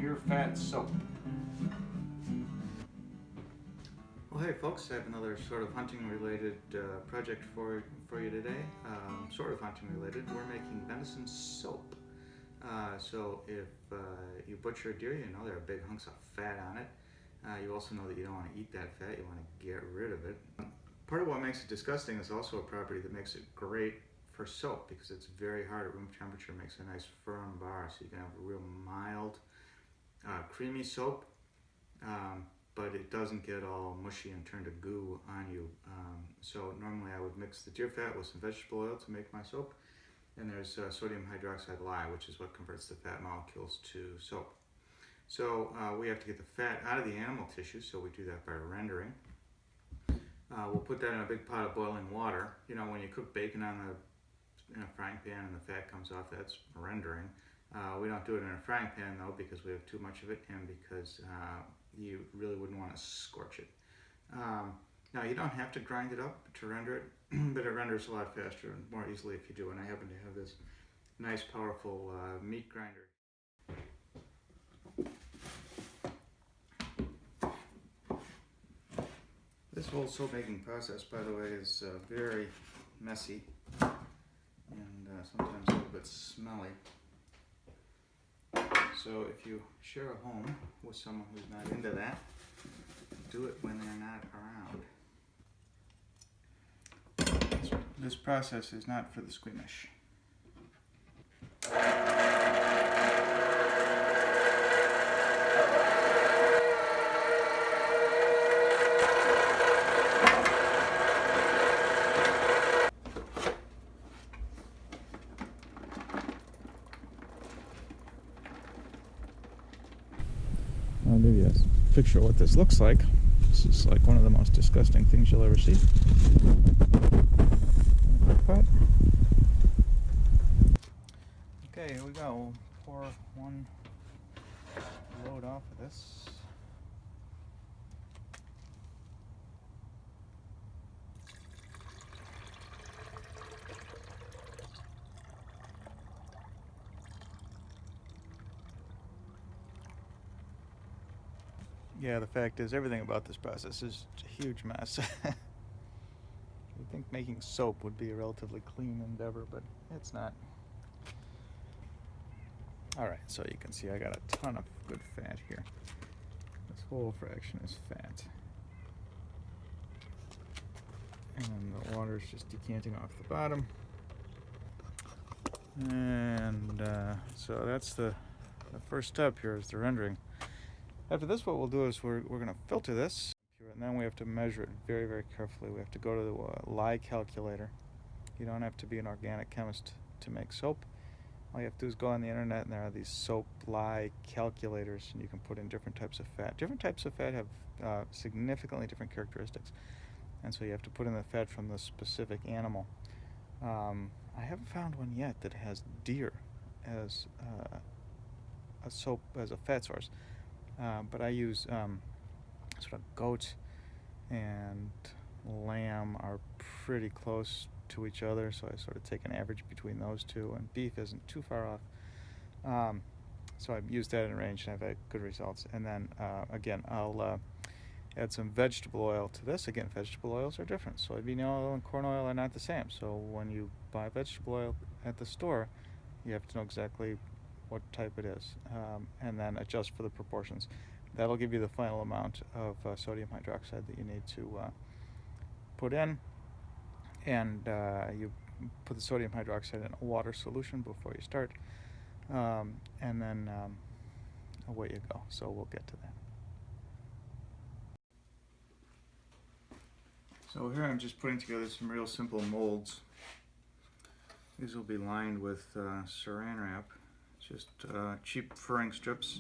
deer fat soap. Well, hey folks, I have another sort of hunting related project for you today. Sort of hunting related. We're making venison soap. So if you butcher a deer, you know there are big hunks of fat on it. You also know that you don't want to eat that fat, you want to get rid of it. Part of what makes it disgusting is also a property that makes it great for soap, because it's very hard at room temperature, makes a nice firm bar, so you can have a real mild, creamy soap, but it doesn't get all mushy and turn to goo on you. So normally I would mix the deer fat with some vegetable oil to make my soap, and there's sodium hydroxide lye, which is what converts the fat molecules to soap. So we have to get the fat out of the animal tissue, so we do that by rendering. We'll put that in a big pot of boiling water. You know, when you cook bacon in a frying pan and the fat comes off, that's rendering. We don't do it in a frying pan though, because we have too much of it, and because you really wouldn't want to scorch it. Now you don't have to grind it up to render it, but it renders a lot faster and more easily if you do. And I happen to have this nice powerful meat grinder. This whole soap making process, by the way, is very messy and sometimes a little bit smelly. So if you share a home with someone who's not into that, do it when they're not around. This process is not for the squeamish. I'll give you a picture of what this looks like. This is like one of the most disgusting things you'll ever see. Okay, here we go. We'll pour one load off of this. Yeah, the fact is, everything about this process is a huge mess. You'd think making soap would be a relatively clean endeavor, but it's not. Alright, so you can see I got a ton of good fat here. This whole fraction is fat. And the water is just decanting off the bottom. And so that's the first step here, is the rendering. After this, what we'll do is we're going to filter this, and then we have to measure it very, very carefully. We have to go to the lye calculator. You don't have to be an organic chemist to make soap. All you have to do is go on the internet, and there are these soap lye calculators, and you can put in different types of fat. Different types of fat have significantly different characteristics, and so you have to put in the fat from the specific animal. I haven't found one yet that has deer as a soap, as a fat source. But I use sort of goat and lamb are pretty close to each other, so I sort of take an average between those two, and beef isn't too far off. So I've used that in range, and I've had good results. And then again, I'll add some vegetable oil to this. Again, vegetable oils are different. Soybean oil and corn oil are not the same. So when you buy vegetable oil at the store, you have to know exactly what type it is, and then adjust for the proportions. That'll give you the final amount of sodium hydroxide that you need to put in, and you put the sodium hydroxide in a water solution before you start, and then away you go. So we'll get to that. So here I'm just putting together some real simple molds. These will be lined with saran wrap, just cheap furring strips.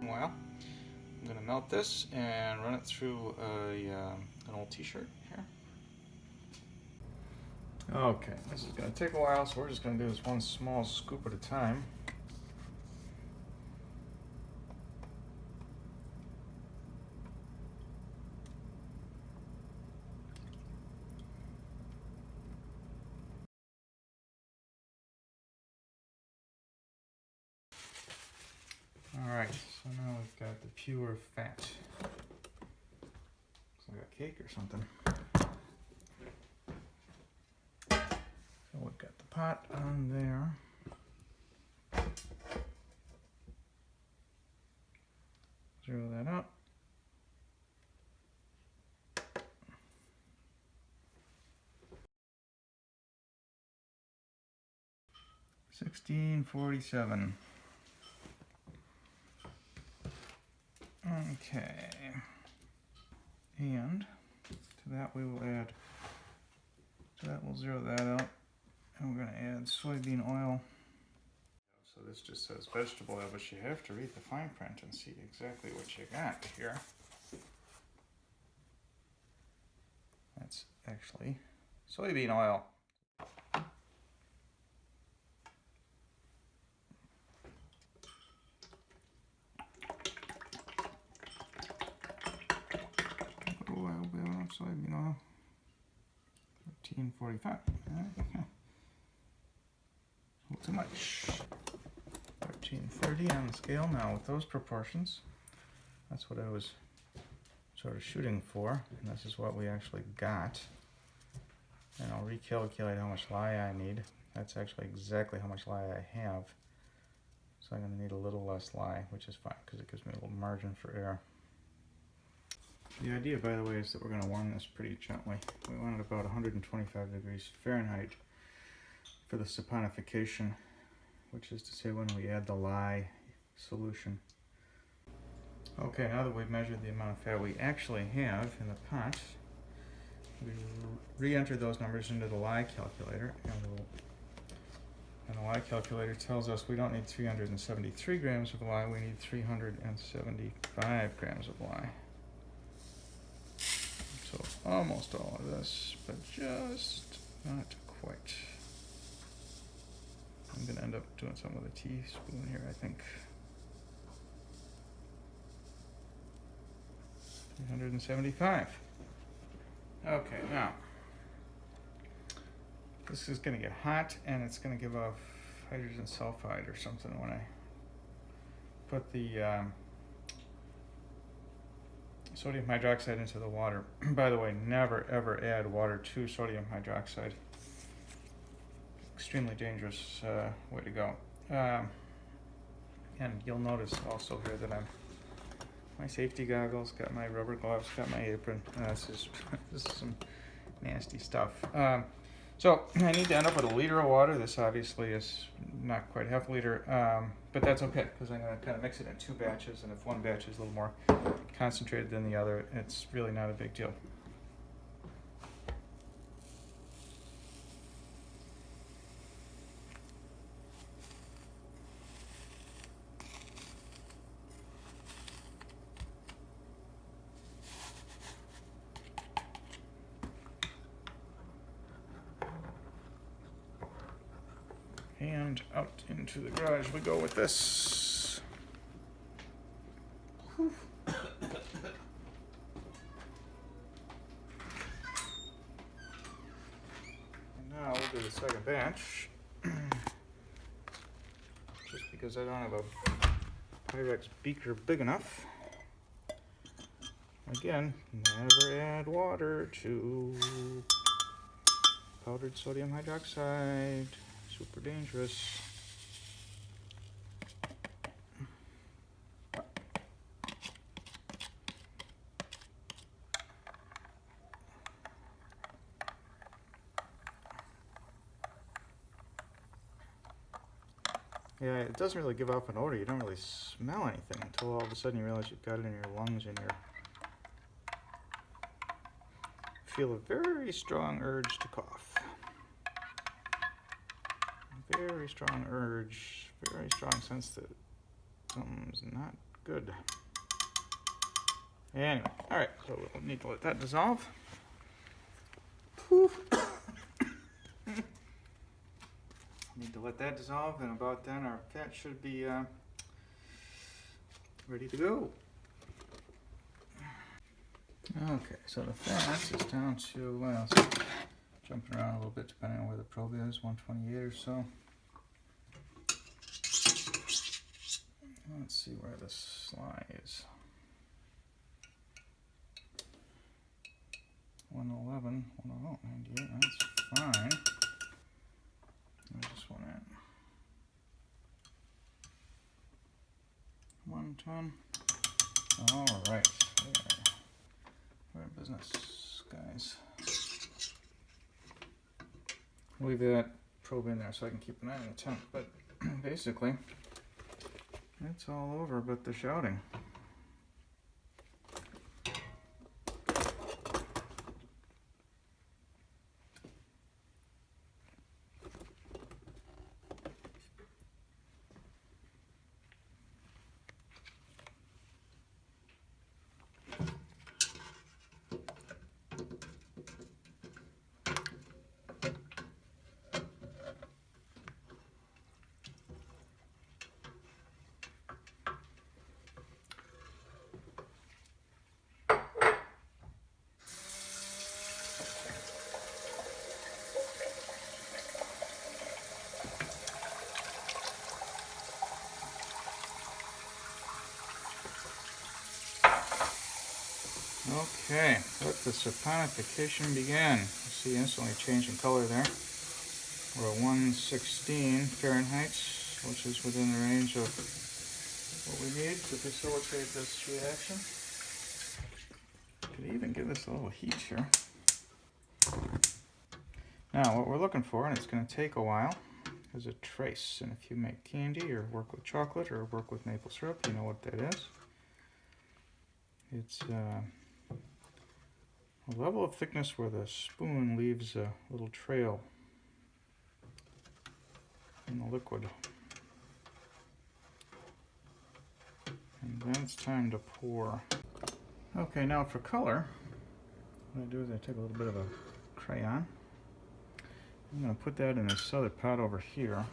Well, I'm going to melt this and run it through an old t-shirt here. Okay, this is going to take a while, so we're just going to do this one small scoop at a time. Alright, so now we've got the pure fat. Looks like a cake or something. So we've got the pot on there. Zero that out. $16.47. Okay. And to that we will add, to that we'll zero that out. And we're going to add soybean oil. So this just says vegetable oil, but you have to read the fine print and see exactly what you got here. That's actually soybean oil. Soybean oil. 13.45. A little too much. 13.30 on the scale. Now with those proportions, that's what I was sort of shooting for, and this is what we actually got. And I'll recalculate how much lye I need. That's actually exactly how much lye I have. So I'm going to need a little less lye, which is fine because it gives me a little margin for error. The idea, by the way, is that we're going to warm this pretty gently. We want it about 125 degrees Fahrenheit for the saponification, which is to say when we add the lye solution. Okay, now that we've measured the amount of fat we actually have in the pot, we re-enter those numbers into the lye calculator, and the lye calculator tells us we don't need 373 grams of lye, we need 375 grams of lye. So almost all of this, but just not quite. I'm going to end up doing something with a teaspoon here, I think. 375. Okay, now this is going to get hot and it's going to give off hydrogen sulfide or something when I put the sodium hydroxide into the water. By the way, never ever add water to sodium hydroxide. Extremely dangerous way to go. And you'll notice also here that I'm my safety goggles, got my rubber gloves, got my apron. This is some nasty stuff. So I need to end up with a liter of water. This obviously is not quite half a liter, but that's okay because I'm going to kind of mix it in two batches, and if one batch is a little more concentrated than the other, it's really not a big deal. And out into the garage we go with this. Whew. And now we'll do the second batch. Just because I don't have a Pyrex beaker big enough. Again, never add water to powdered sodium hydroxide. Super dangerous. Yeah, it doesn't really give off an odor. You don't really smell anything until all of a sudden you realize you've got it in your lungs and you feel a very strong urge to cough. Very strong urge, very strong sense that something's not good. Anyway, alright, so we'll need to let that dissolve. Poof. Need to let that dissolve, and about then our fat should be ready to go. Okay, so the fat is down to, well, jumping around a little bit depending on where the probe is, 128 or so. Let's see where this lies. 111, 198, that's fine. I just want in. 110. All right, we're in business, guys. Leave that probe in there so I can keep an eye on the temp, but basically it's all over but the shouting. Okay, let the saponification begin. You see instantly change in color there. We're at 116 Fahrenheit, which is within the range of what we need to facilitate this reaction. Could even give this a little heat here. Now what we're looking for, and it's going to take a while, is a trace. And if you make candy or work with chocolate or work with maple syrup, you know what that is. It's a level of thickness where the spoon leaves a little trail in the liquid. And then it's time to pour. Okay, now for color, what I do is I take a little bit of a crayon. I'm going to put that in this other pot over here.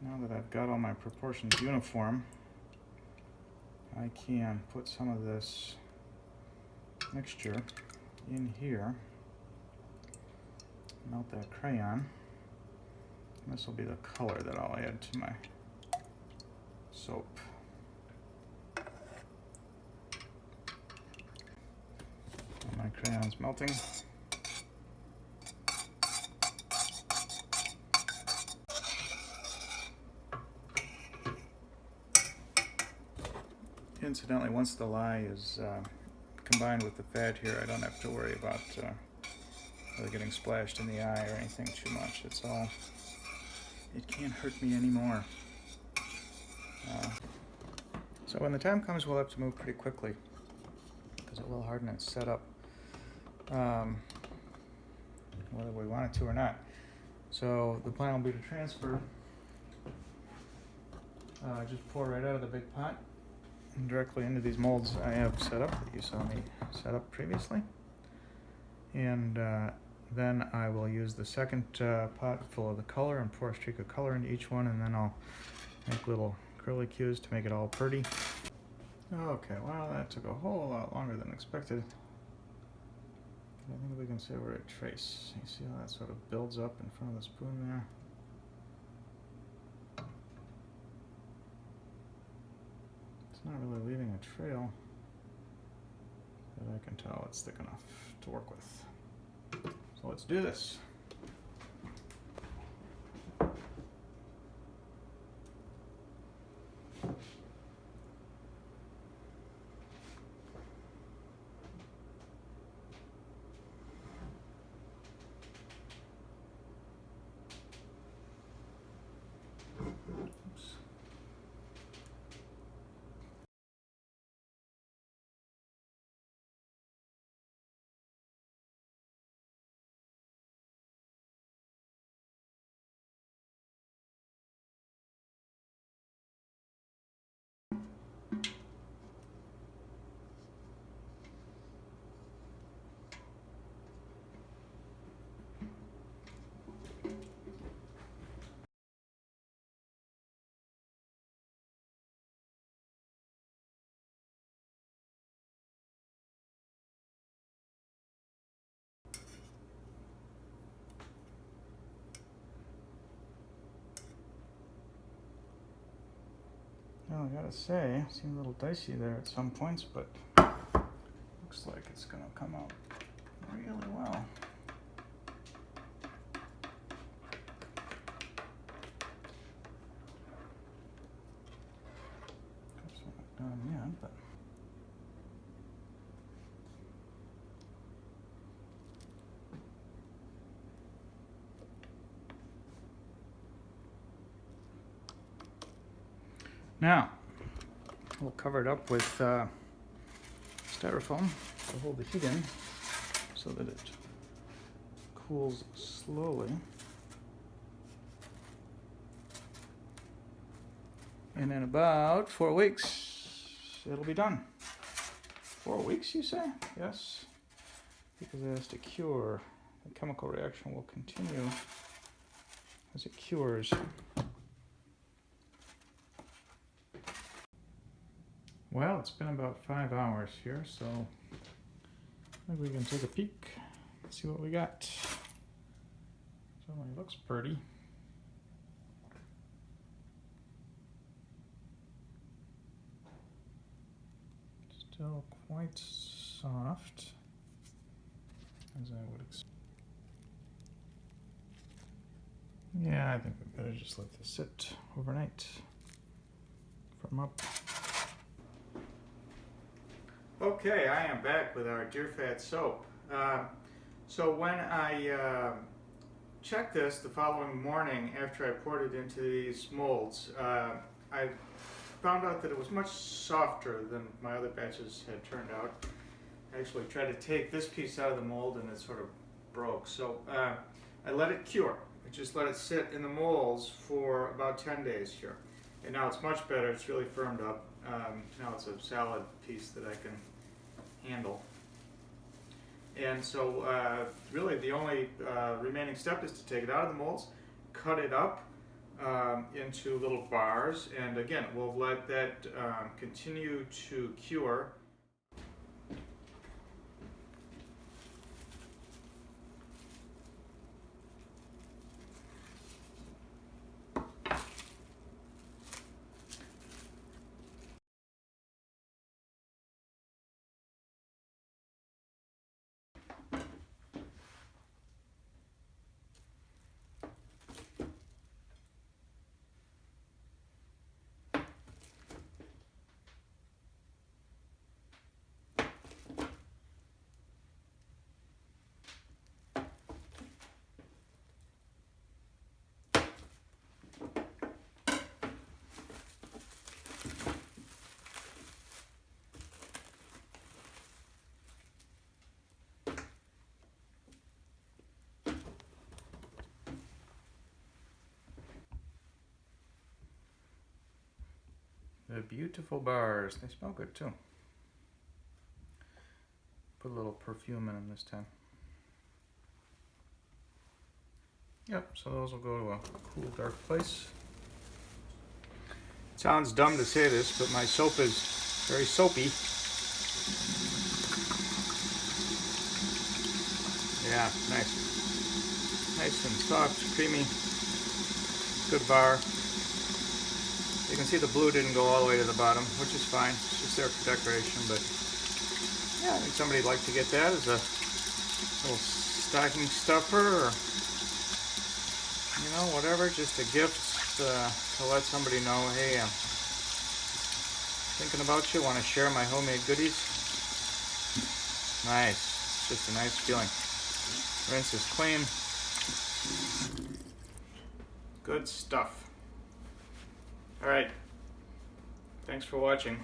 Now that I've got all my proportions uniform, I can put some of this mixture in here, melt that crayon. This will be the color that I'll add to my soap. And my crayon's melting. Incidentally, once the lye is combined with the fat here, I don't have to worry about really getting splashed in the eye or anything too much. It's all, it can't hurt me anymore. So when the time comes, we'll have to move pretty quickly because it will harden and set up, whether we want it to or not. So the plan will be to transfer, just pour right out of the big pot and directly into these molds I have set up that you saw me set up previously. And then I will use the second pot full of the color and pour a streak of color into each one, and then I'll make little curlicues to make it all pretty. Okay, well that took a whole lot longer than expected. I think we can say we're at trace. You see how that sort of builds up in front of the spoon there? It's not really leaving a trail, but I can tell it's thick enough to work with. So let's do this. Well, I gotta say, it seemed a little dicey there at some points, but looks like it's gonna come out really well. It's not done yet, but now we'll cover it up with styrofoam to hold the heat in so that it cools slowly. And in about 4 weeks, it'll be done. 4 weeks, you say? Yes, because it has to cure. The chemical reaction will continue as it cures. Well, it's been about 5 hours here, so I think we can take a peek and see what we got. Certainly looks pretty. Still quite soft, as I would expect. Yeah, I think we better just let this sit overnight. Firm up. Okay, I am back with our Deer Fat soap. So when I checked this the following morning after I poured it into these molds, I found out that it was much softer than my other batches had turned out. I actually tried to take this piece out of the mold and it sort of broke. So I let it cure. I just let it sit in the molds for about 10 days here. And now it's much better. It's really firmed up. Now it's a solid piece that I can handle. And so really the only remaining step is to take it out of the molds, cut it up into little bars, and again we'll let that continue to cure. The beautiful bars. They smell good too. Put a little perfume in them this time. Yep, so those will go to a cool, dark place. It sounds dumb to say this, but my soap is very soapy. Yeah, nice. Nice and soft, creamy. Good bar. You can see the blue didn't go all the way to the bottom, which is fine. It's just there for decoration, but yeah, I think somebody'd like to get that as a little stocking stuffer, or you know, whatever, just a gift to let somebody know, hey, I'm thinking about you, want to share my homemade goodies. Nice. It's just a nice feeling. Rinse is clean. Good stuff. All right. Thanks for watching.